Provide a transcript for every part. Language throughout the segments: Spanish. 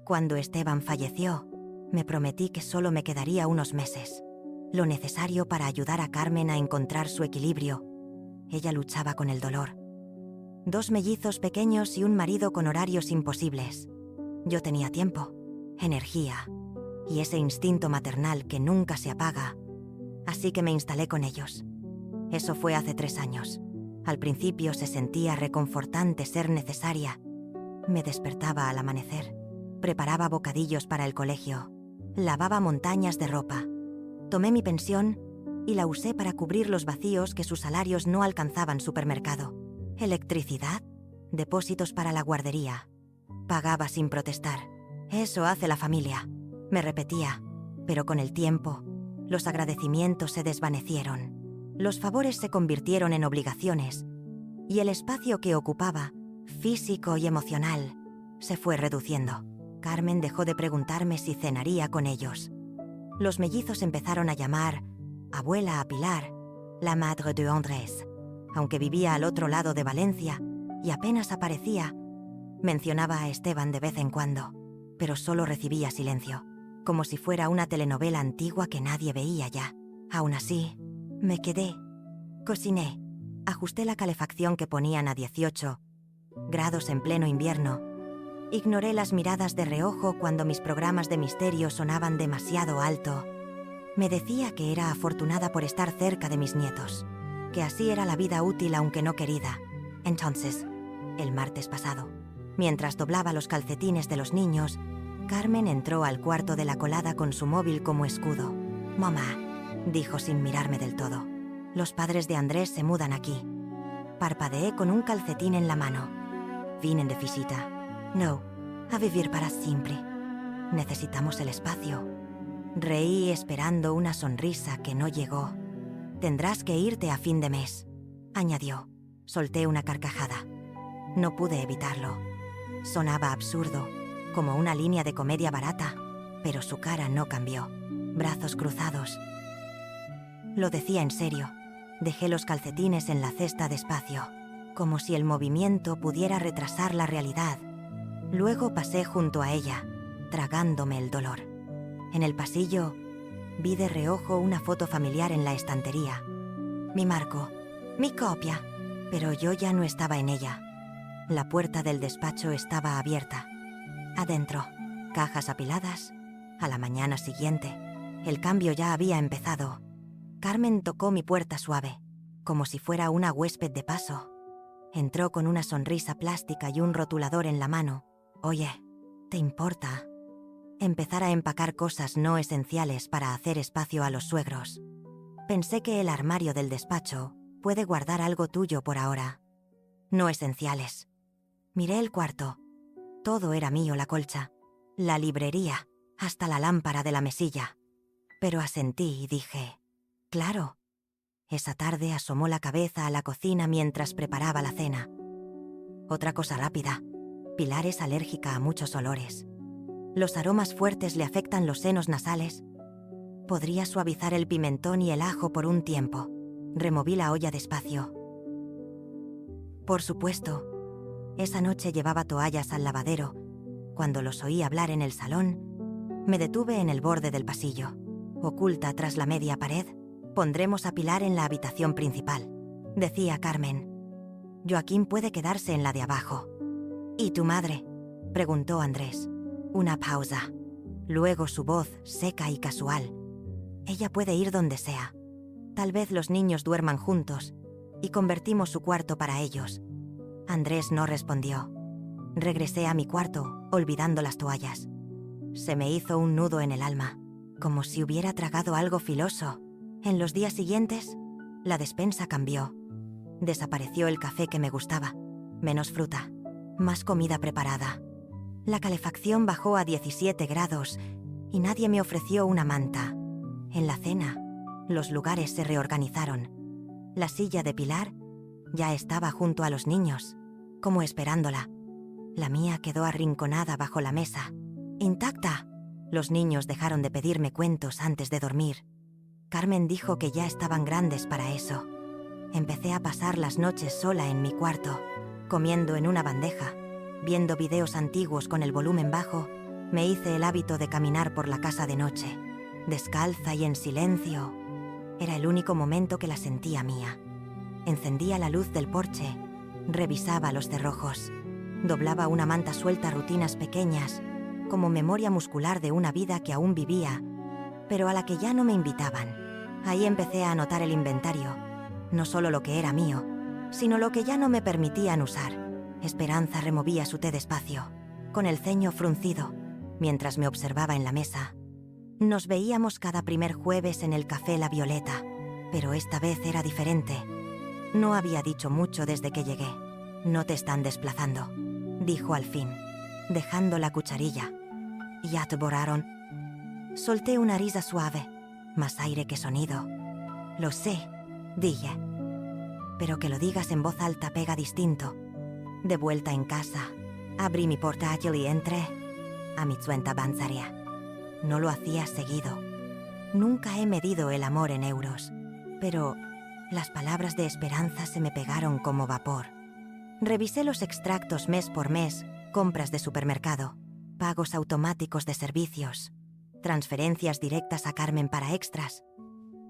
Cuando Esteban falleció, me prometí que solo me quedaría unos meses. Lo necesario para ayudar a Carmen a encontrar su equilibrio. Ella luchaba con el dolor. 2 mellizos pequeños y un marido con horarios imposibles. Yo tenía tiempo, energía y ese instinto maternal que nunca se apaga. Así que me instalé con ellos. Eso fue hace 3 años. Al principio se sentía reconfortante ser necesaria. Me despertaba al amanecer. Preparaba bocadillos para el colegio. Lavaba montañas de ropa. Tomé mi pensión y la usé para cubrir los vacíos que sus salarios no alcanzaban. Supermercado, electricidad, depósitos para la guardería. Pagaba sin protestar. Eso hace la familia, me repetía. Pero con el tiempo, los agradecimientos se desvanecieron. Los favores se convirtieron en obligaciones. Y el espacio que ocupaba, físico y emocional, se fue reduciendo. Carmen dejó de preguntarme si cenaría con ellos. Los mellizos empezaron a llamar abuela a Pilar, la madre de Andrés. Aunque vivía al otro lado de Valencia y apenas aparecía, mencionaba a Esteban de vez en cuando, pero solo recibía silencio, como si fuera una telenovela antigua que nadie veía ya. Aún así, me quedé. Cociné. Ajusté la calefacción que ponían a 18 grados en pleno invierno. Ignoré las miradas de reojo cuando mis programas de misterio sonaban demasiado alto. Me decía que era afortunada por estar cerca de mis nietos, que así era la vida útil aunque no querida. Entonces, el martes pasado, mientras doblaba los calcetines de los niños, Carmen entró al cuarto de la colada con su móvil como escudo. «Mamá», dijo sin mirarme del todo, «los padres de Andrés se mudan aquí». Parpadeé con un calcetín en la mano. «Vienen de visita». «No, a vivir para siempre. Necesitamos el espacio». Reí esperando una sonrisa que no llegó. «Tendrás que irte a fin de mes», añadió. Solté una carcajada. No pude evitarlo. Sonaba absurdo, como una línea de comedia barata, pero su cara no cambió. Brazos cruzados. Lo decía en serio. Dejé los calcetines en la cesta despacio, como si el movimiento pudiera retrasar la realidad. Luego pasé junto a ella, tragándome el dolor. En el pasillo, vi de reojo una foto familiar en la estantería. Mi marco, mi copia, pero yo ya no estaba en ella. La puerta del despacho estaba abierta. Adentro, cajas apiladas. A la mañana siguiente, el cambio ya había empezado. Carmen tocó mi puerta suave, como si fuera una huésped de paso. Entró con una sonrisa plástica y un rotulador en la mano. «Oye, ¿te importa empezar a empacar cosas no esenciales para hacer espacio a los suegros? Pensé que el armario del despacho puede guardar algo tuyo por ahora. No esenciales». Miré el cuarto. Todo era mío: la colcha, la librería, hasta la lámpara de la mesilla. Pero asentí y dije, «Claro». Esa tarde asomó la cabeza a la cocina mientras preparaba la cena. Otra cosa rápida. Pilar es alérgica a muchos olores. Los aromas fuertes le afectan los senos nasales. Podría suavizar el pimentón y el ajo por un tiempo. Removí la olla despacio. Por supuesto, esa noche llevaba toallas al lavadero. Cuando los oí hablar en el salón, me detuve en el borde del pasillo. Oculta tras la media pared, «Pondremos a Pilar en la habitación principal», decía Carmen. «Joaquín puede quedarse en la de abajo». «¿Y tu madre?», preguntó Andrés. Una pausa. Luego su voz, seca y casual. «Ella puede ir donde sea. Tal vez los niños duerman juntos y convertimos su cuarto para ellos». Andrés no respondió. Regresé a mi cuarto, olvidando las toallas. Se me hizo un nudo en el alma, como si hubiera tragado algo filoso. En los días siguientes, la despensa cambió. Desapareció el café que me gustaba. Menos fruta. Más comida preparada. La calefacción bajó a 17 grados y nadie me ofreció una manta. En la cena, los lugares se reorganizaron. La silla de Pilar ya estaba junto a los niños, como esperándola. La mía quedó arrinconada bajo la mesa. ¡Intacta! Los niños dejaron de pedirme cuentos antes de dormir. Carmen dijo que ya estaban grandes para eso. Empecé a pasar las noches sola en mi cuarto, comiendo en una bandeja, viendo videos antiguos con el volumen bajo Me hice el hábito de caminar por la casa de noche, descalza y en silencio. Era el único momento que la sentía mía. Encendía la luz del porche, revisaba los cerrojos, doblaba una manta suelta, rutinas pequeñas, como memoria muscular de una vida que aún vivía, pero a la que ya no me invitaban. Ahí empecé a anotar el inventario, no solo lo que era mío, sino lo que ya no me permitían usar. Esperanza removía su té despacio, con el ceño fruncido, mientras me observaba en la mesa. Nos veíamos cada primer jueves en el Café La Violeta, pero esta vez era diferente. No había dicho mucho desde que llegué. «No te están desplazando», dijo al fin, dejando la cucharilla. «¿Ya te borraron?» Solté una risa suave, más aire que sonido. «Lo sé», dije. «Pero que lo digas en voz alta pega distinto». De vuelta en casa, abrí mi portátil y entré a mi cuenta bancaria. No lo hacía seguido. Nunca he medido el amor en euros, pero las palabras de Esperanza se me pegaron como vapor. Revisé los extractos mes por mes, compras de supermercado, pagos automáticos de servicios, transferencias directas a Carmen para extras.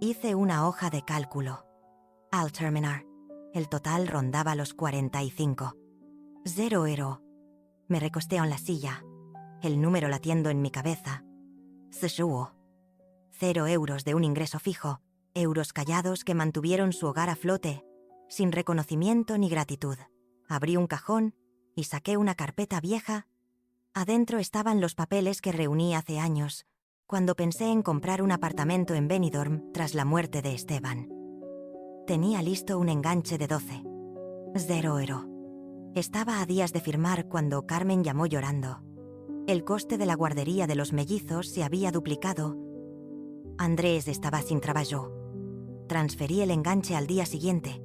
Hice una hoja de cálculo. Al terminar, el total rondaba los 45. €0. Me recosté en la silla, el número latiendo en mi cabeza. «0 euros de un ingreso fijo, euros callados que mantuvieron su hogar a flote, sin reconocimiento ni gratitud». Abrí un cajón y saqué una carpeta vieja. Adentro estaban los papeles que reuní hace años, cuando pensé en comprar un apartamento en Benidorm tras la muerte de Esteban. Tenía listo un enganche de 12. €0. Estaba a días de firmar cuando Carmen llamó llorando. El coste de la guardería de los mellizos se había duplicado. Andrés estaba sin trabajo. Transferí el enganche al día siguiente.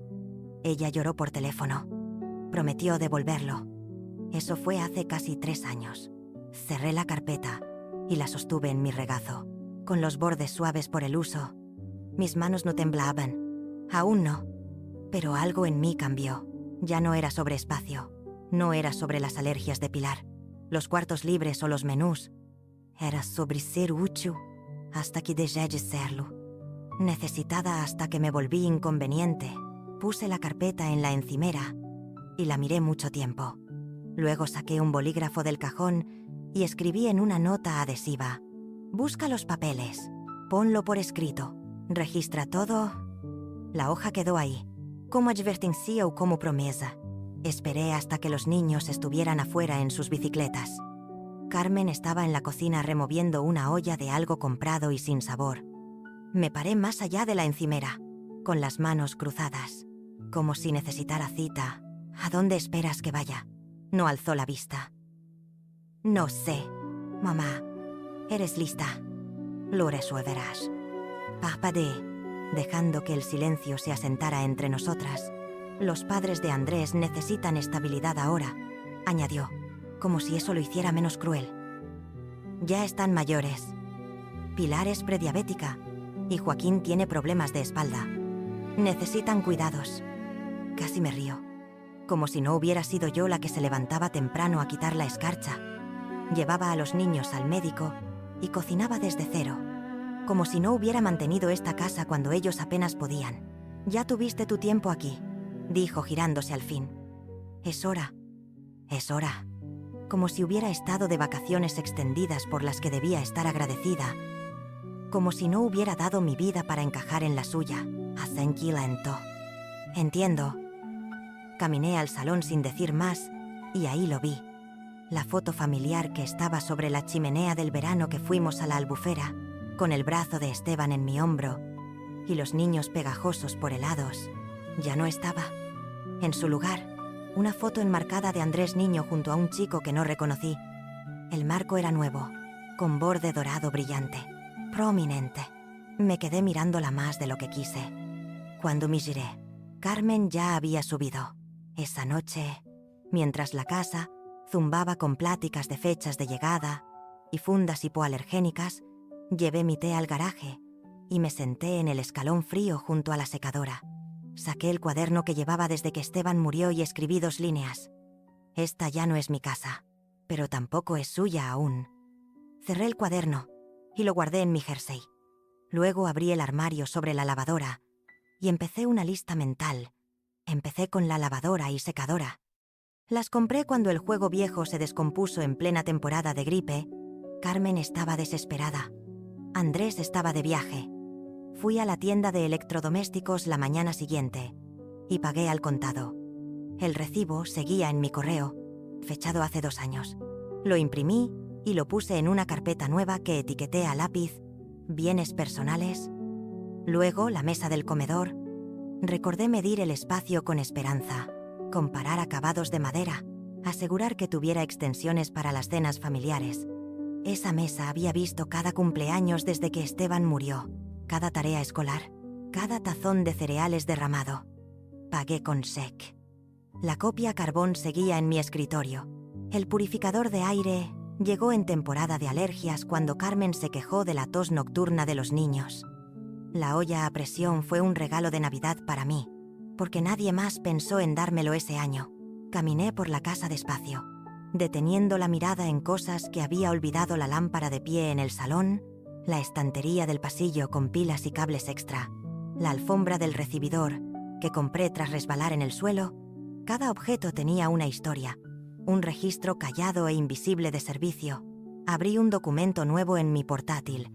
Ella lloró por teléfono. Prometió devolverlo. Eso fue hace casi 3 años. Cerré la carpeta y la sostuve en mi regazo, con los bordes suaves por el uso. Mis manos no temblaban. Aún no. Pero algo en mí cambió. Ya no era sobre espacio. No era sobre las alergias de Pilar, los cuartos libres o los menús. Era sobre ser útil hasta que dejé de serlo. Necesitada hasta que me volví inconveniente. Puse la carpeta en la encimera y la miré mucho tiempo. Luego saqué un bolígrafo del cajón y escribí en una nota adhesiva: «Busca los papeles, ponlo por escrito, registra todo». La hoja quedó ahí, como advertencia o como promesa. Esperé hasta que los niños estuvieran afuera en sus bicicletas. Carmen estaba en la cocina removiendo una olla de algo comprado y sin sabor. Me paré más allá de la encimera, con las manos cruzadas, como si necesitara cita. «¿A dónde esperas que vaya?» No alzó la vista. «No sé, mamá. ¿Eres lista?» «Lo resolverás». Parpadeé, dejando que el silencio se asentara entre nosotras. «Los padres de Andrés necesitan estabilidad ahora», añadió, como si eso lo hiciera menos cruel. «Ya están mayores. Pilar es prediabética y Joaquín tiene problemas de espalda. Necesitan cuidados». Casi me río, como si no hubiera sido yo la que se levantaba temprano a quitar la escarcha. Llevaba a los niños al médico y cocinaba desde cero, como si no hubiera mantenido esta casa cuando ellos apenas podían. «Ya tuviste tu tiempo aquí», dijo girándose al fin. «Es hora. Es hora». Como si hubiera estado de vacaciones extendidas por las que debía estar agradecida. Como si no hubiera dado mi vida para encajar en la suya. Tranquila en todo. «Entiendo». Caminé al salón sin decir más, y ahí lo vi. La foto familiar que estaba sobre la chimenea del verano que fuimos a la Albufera, con el brazo de Esteban en mi hombro, y los niños pegajosos por helados. Ya no estaba. En su lugar, una foto enmarcada de Andrés niño junto a un chico que no reconocí. El marco era nuevo, con borde dorado brillante, prominente. Me quedé mirándola más de lo que quise. Cuando me giré, Carmen ya había subido. Esa noche, mientras la casa zumbaba con pláticas de fechas de llegada y fundas hipoalergénicas, llevé mi té al garaje y me senté en el escalón frío junto a la secadora. Saqué el cuaderno que llevaba desde que Esteban murió y escribí 2 líneas. «Esta ya no es mi casa, pero tampoco es suya aún. Cerré el cuaderno y lo guardé en mi jersey. Luego abrí el armario sobre la lavadora y empecé una lista mental. Empecé con la lavadora y secadora. Las compré cuando el juego viejo se descompuso en plena temporada de gripe. Carmen estaba desesperada. Andrés estaba de viaje. Fui a la tienda de electrodomésticos la mañana siguiente y pagué al contado. El recibo seguía en mi correo, fechado hace 2 años. Lo imprimí y lo puse en una carpeta nueva que etiqueté a lápiz, bienes personales. Luego, la mesa del comedor. Recordé medir el espacio con Esperanza, comparar acabados de madera, asegurar que tuviera extensiones para las cenas familiares. Esa mesa había visto cada cumpleaños desde que Esteban murió, cada tarea escolar, cada tazón de cereales derramado. Pagué con SEC. La copia carbón seguía en mi escritorio. El purificador de aire llegó en temporada de alergias cuando Carmen se quejó de la tos nocturna de los niños. La olla a presión fue un regalo de Navidad para mí, porque nadie más pensó en dármelo ese año. Caminé por la casa despacio, deteniendo la mirada en cosas que había olvidado: la lámpara de pie en el salón, la estantería del pasillo con pilas y cables extra, la alfombra del recibidor, que compré tras resbalar en el suelo. Cada objeto tenía una historia, un registro callado e invisible de servicio. Abrí un documento nuevo en mi portátil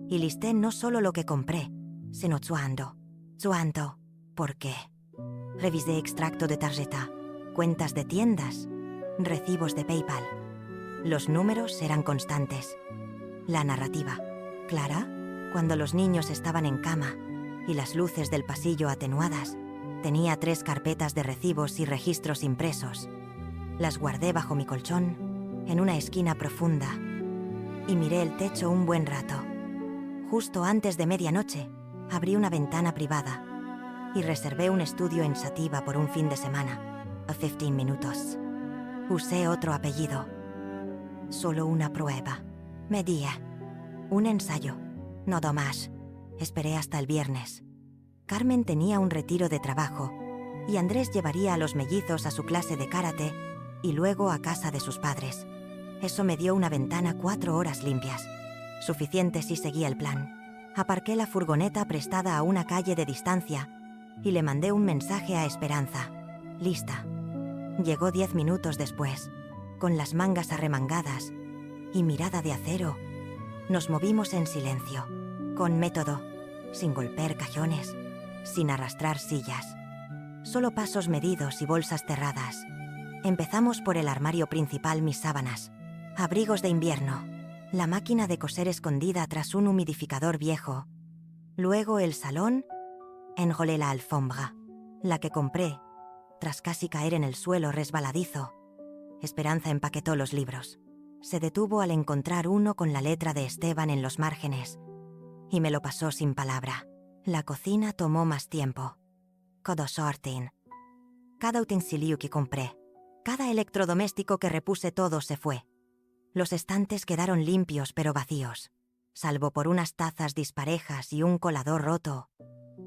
y listé no solo lo que compré, sino cuánto, por qué. Revisé extracto de tarjeta, cuentas de tiendas, recibos de PayPal. Los números eran constantes. La narrativa, clara, cuando los niños estaban en cama y las luces del pasillo atenuadas. Tenía 3 carpetas de recibos y registros impresos. Las guardé bajo mi colchón, en una esquina profunda, y miré el techo un buen rato. Justo antes de medianoche, abrí una ventana privada y reservé un estudio en Sativa por un fin de semana, a 15 minutos. Usé otro apellido. Solo una prueba. Medía. Un ensayo. No más. Esperé hasta el viernes. Carmen tenía un retiro de trabajo y Andrés llevaría a los mellizos a su clase de karate y luego a casa de sus padres. Eso me dio una ventana 4 horas limpias. Suficiente si seguía el plan. Aparqué la furgoneta prestada a una calle de distancia y le mandé un mensaje a Esperanza. Lista. Llegó 10 minutos después, con las mangas arremangadas y mirada de acero. Nos movimos en silencio, con método, sin golpear cajones, sin arrastrar sillas. Solo pasos medidos y bolsas cerradas. Empezamos por el armario principal: mis sábanas, abrigos de invierno, la máquina de coser escondida tras un humidificador viejo. Luego el salón. Enrolé la alfombra, la que compré, tras casi caer en el suelo resbaladizo. Esperanza empaquetó los libros. Se detuvo al encontrar uno con la letra de Esteban en los márgenes y me lo pasó sin palabra. La cocina tomó más tiempo. Cada sorting. Cada utensilio que compré, cada electrodoméstico que repuse, todo se fue. Los estantes quedaron limpios pero vacíos, salvo por unas tazas disparejas y un colador roto.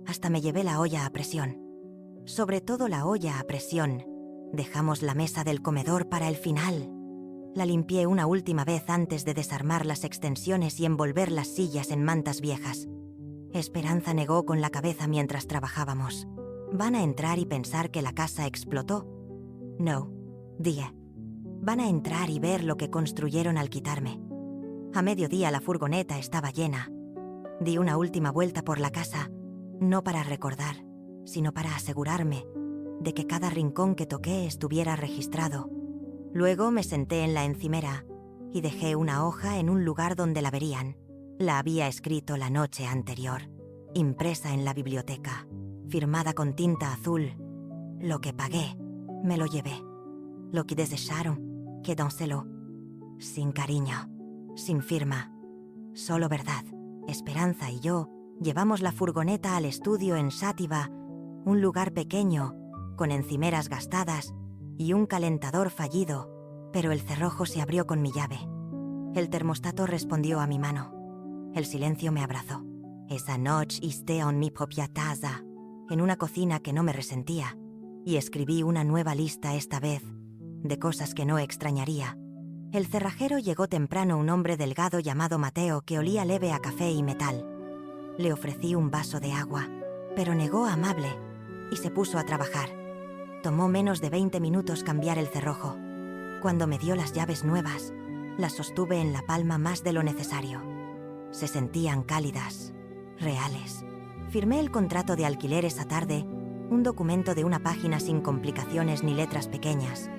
Hasta me llevé la olla a presión. Sobre todo la olla a presión. Dejamos la mesa del comedor para el final. La limpié una última vez antes de desarmar las extensiones y envolver las sillas en mantas viejas. Esperanza negó con la cabeza mientras trabajábamos. ¿Van a entrar y pensar que la casa explotó? No, dije. Van a entrar y ver lo que construyeron al quitarme. A mediodía la furgoneta estaba llena. Di una última vuelta por la casa, no para recordar, sino para asegurarme de que cada rincón que toqué estuviera registrado. Luego me senté en la encimera y dejé una hoja en un lugar donde la verían. La había escrito la noche anterior, impresa en la biblioteca, firmada con tinta azul. Lo que pagué, me lo llevé. Lo que desearon, quédenselo. Sin cariño, sin firma, solo verdad. Esperanza y yo llevamos la furgoneta al estudio en Sativa, un lugar pequeño, con encimeras gastadas y un calentador fallido, pero el cerrojo se abrió con mi llave. El termostato respondió a mi mano. El silencio me abrazó. Esa noche esté en mi propia casa, en una cocina que no me resentía, y escribí una nueva lista esta vez, de cosas que no extrañaría. El cerrajero llegó temprano, un hombre delgado llamado Mateo que olía leve a café y metal. Le ofrecí un vaso de agua, pero negó amable y se puso a trabajar. Tomó menos de 20 minutos cambiar el cerrojo. Cuando me dio las llaves nuevas, las sostuve en la palma más de lo necesario. Se sentían cálidas, reales. Firmé el contrato de alquiler esa tarde, un documento de una página sin complicaciones ni letras pequeñas.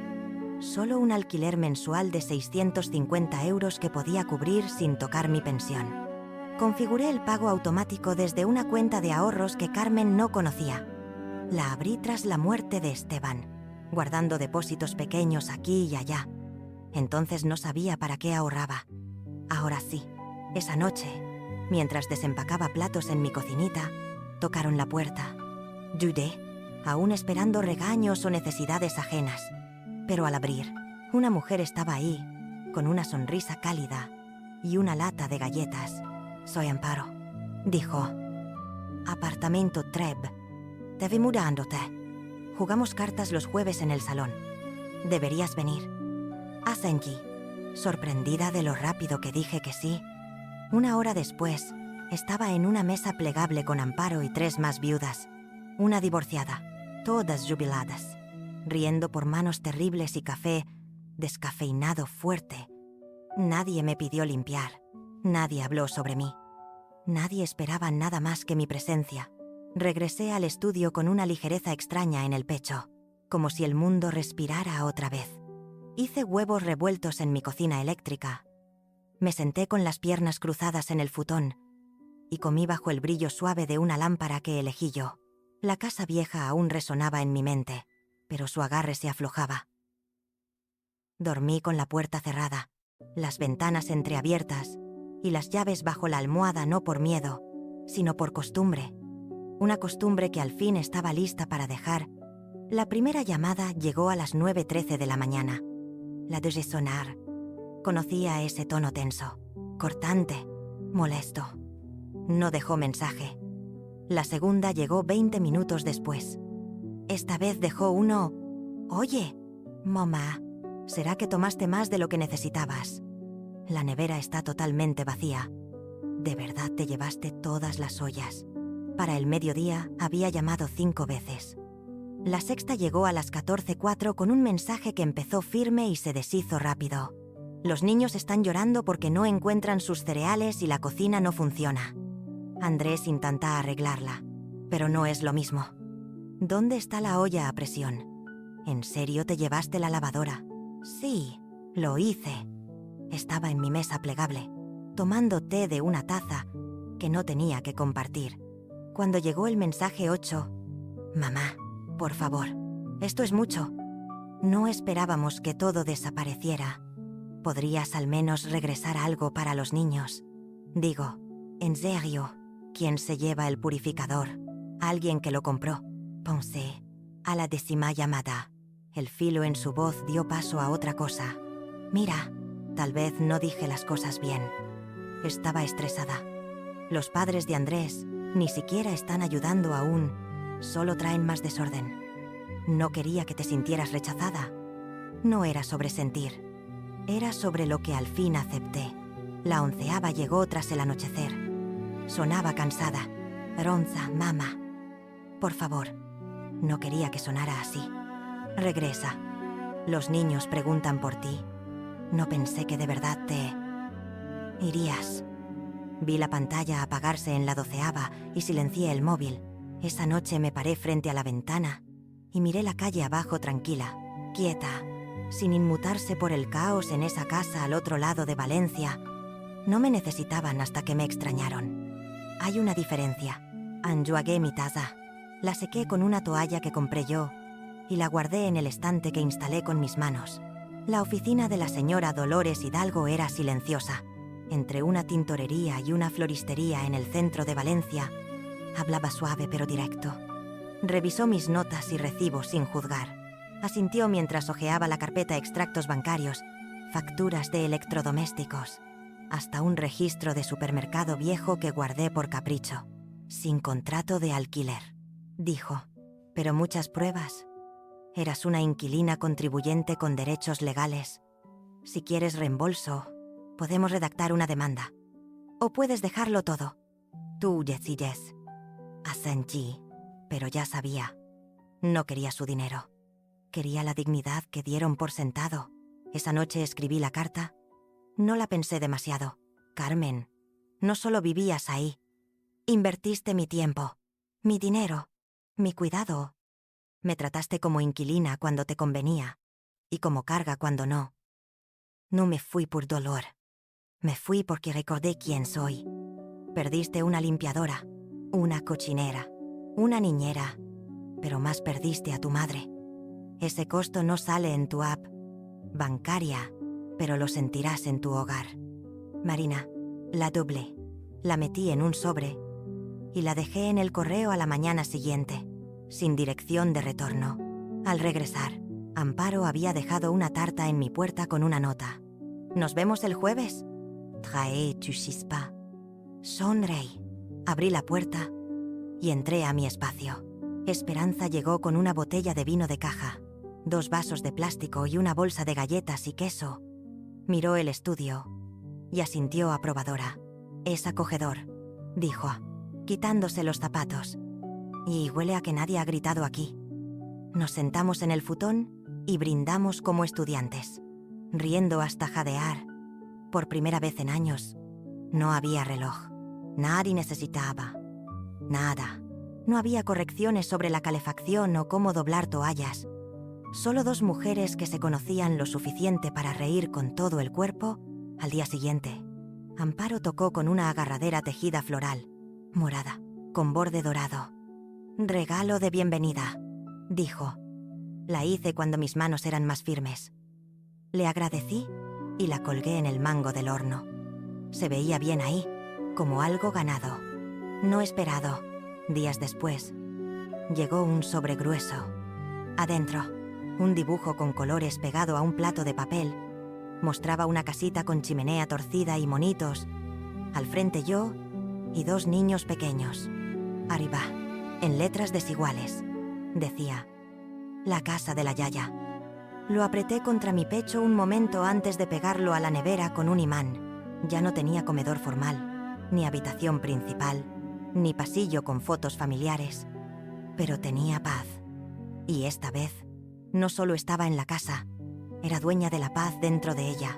Solo un alquiler mensual de 650 € que podía cubrir sin tocar mi pensión. Configuré el pago automático desde una cuenta de ahorros que Carmen no conocía. La abrí tras la muerte de Esteban, guardando depósitos pequeños aquí y allá. Entonces no sabía para qué ahorraba. Ahora sí, esa noche, mientras desempacaba platos en mi cocinita, tocaron la puerta. Dudé, aún esperando regaños o necesidades ajenas. Pero al abrir, una mujer estaba ahí, con una sonrisa cálida y una lata de galletas. «Soy Amparo», dijo. «Apartamento Treb. Te vi mudándote. Jugamos cartas los jueves en el salón. Deberías venir». Asentí, sorprendida de lo rápido que dije que sí. Una hora después, estaba en una mesa plegable con Amparo y 3 más viudas. Una divorciada, todas jubiladas, riendo por manos terribles y café descafeinado fuerte. Nadie me pidió limpiar, nadie habló sobre mí. Nadie esperaba nada más que mi presencia. Regresé al estudio con una ligereza extraña en el pecho, como si el mundo respirara otra vez. Hice huevos revueltos en mi cocina eléctrica. Me senté con las piernas cruzadas en el futón y comí bajo el brillo suave de una lámpara que elegí yo. La casa vieja aún resonaba en mi mente, pero su agarre se aflojaba. Dormí con la puerta cerrada, las ventanas entreabiertas y las llaves bajo la almohada, no por miedo, sino por costumbre. Una costumbre que al fin estaba lista para dejar. La primera llamada llegó a las 9:13 de la mañana. La de sonar. Conocía ese tono tenso, cortante, molesto. No dejó mensaje. La segunda llegó 20 minutos después. Esta vez dejó uno: «Oye, mamá, ¿será que tomaste más de lo que necesitabas? La nevera está totalmente vacía. ¿De verdad te llevaste todas las ollas?» Para el mediodía había llamado 5 veces. La sexta llegó a las 14:04 con un mensaje que empezó firme y se deshizo rápido. «Los niños están llorando porque no encuentran sus cereales y la cocina no funciona. Andrés intenta arreglarla, pero no es lo mismo. ¿Dónde está la olla a presión? ¿En serio te llevaste la lavadora?» «Sí, lo hice». Estaba en mi mesa plegable, tomando té de una taza que no tenía que compartir, cuando llegó el mensaje 8. «Mamá, por favor, esto es mucho. No esperábamos que todo desapareciera. ¿Podrías al menos regresar algo para los niños? Digo, en serio, ¿quién se lleva el purificador? Alguien que lo compró». Pensé. A la 10ª llamada, el filo en su voz dio paso a otra cosa. «Mira, tal vez no dije las cosas bien». Estaba estresada. Los padres de Andrés ni siquiera están ayudando aún, solo traen más desorden. No quería que te sintieras rechazada. No era sobre sentir. Era sobre lo que al fin acepté. La 11ª llegó tras el anochecer. Sonaba cansada. «Ronza, mamá. Por favor». No quería que sonara así. «Regresa. Los niños preguntan por ti. No pensé que de verdad te irías». Vi la pantalla apagarse en la 12ª y silencié el móvil. Esa noche me paré frente a la ventana y miré la calle abajo tranquila, quieta, sin inmutarse por el caos en esa casa al otro lado de Valencia. No me necesitaban hasta que me extrañaron. Hay una diferencia. Enjuagué mi taza. La sequé con una toalla que compré yo y la guardé en el estante que instalé con mis manos. La oficina de la señora Dolores Hidalgo era silenciosa. Entre una tintorería y una floristería en el centro de Valencia, hablaba suave pero directo. Revisó mis notas y recibos sin juzgar. Asintió mientras hojeaba la carpeta: extractos bancarios, facturas de electrodomésticos, hasta un registro de supermercado viejo que guardé por capricho. «Sin contrato de alquiler», dijo. «Pero muchas pruebas. Eras una inquilina contribuyente con derechos legales». Si quieres reembolso, podemos redactar una demanda. O puedes dejarlo todo. Tú decides. Asentí, pero ya sabía. No quería su dinero. Quería la dignidad que dieron por sentado. Esa noche escribí la carta. No la pensé demasiado. Carmen, no solo vivías ahí. Invertiste mi tiempo, mi dinero, mi cuidado. Me trataste como inquilina cuando te convenía y como carga cuando no. No me fui por dolor. Me fui porque recordé quién soy. Perdiste una limpiadora, una cochinera, una niñera, pero más perdiste a tu madre. Ese costo no sale en tu app bancaria, pero lo sentirás en tu hogar. Marina, la doblé, la metí en un sobre y la dejé en el correo a la mañana siguiente, sin dirección de retorno. Al regresar, Amparo había dejado una tarta en mi puerta con una nota. ¿Nos vemos el jueves? Trae tu chispa. Sonreí. Abrí la puerta y entré a mi espacio. Esperanza llegó con una botella de vino de caja, 2 vasos de plástico y una bolsa de galletas y queso. Miró el estudio y asintió aprobadora. Es acogedor, dijo, quitándose los zapatos. Y huele a que nadie ha gritado aquí. Nos sentamos en el futón y brindamos como estudiantes, riendo hasta jadear. Por primera vez en años, no había reloj. Nadie necesitaba. Nada. No había correcciones sobre la calefacción o cómo doblar toallas. Solo 2 mujeres que se conocían lo suficiente para reír con todo el cuerpo al día siguiente. Amparo tocó con una agarradera tejida floral, morada, con borde dorado. Regalo de bienvenida, dijo. La hice cuando mis manos eran más firmes. Le agradecí y la colgué en el mango del horno. Se veía bien ahí, como algo ganado. No esperado. Días después, llegó un sobre grueso. Adentro, un dibujo con colores pegado a un plato de papel. Mostraba una casita con chimenea torcida y monitos. Al frente yo y 2 niños pequeños. Arriba, en letras desiguales, decía: la casa de la Yaya. Lo apreté contra mi pecho un momento antes de pegarlo a la nevera con un imán. Ya no tenía comedor formal, ni habitación principal, ni pasillo con fotos familiares. Pero tenía paz. Y esta vez, no solo estaba en la casa, era dueña de la paz dentro de ella.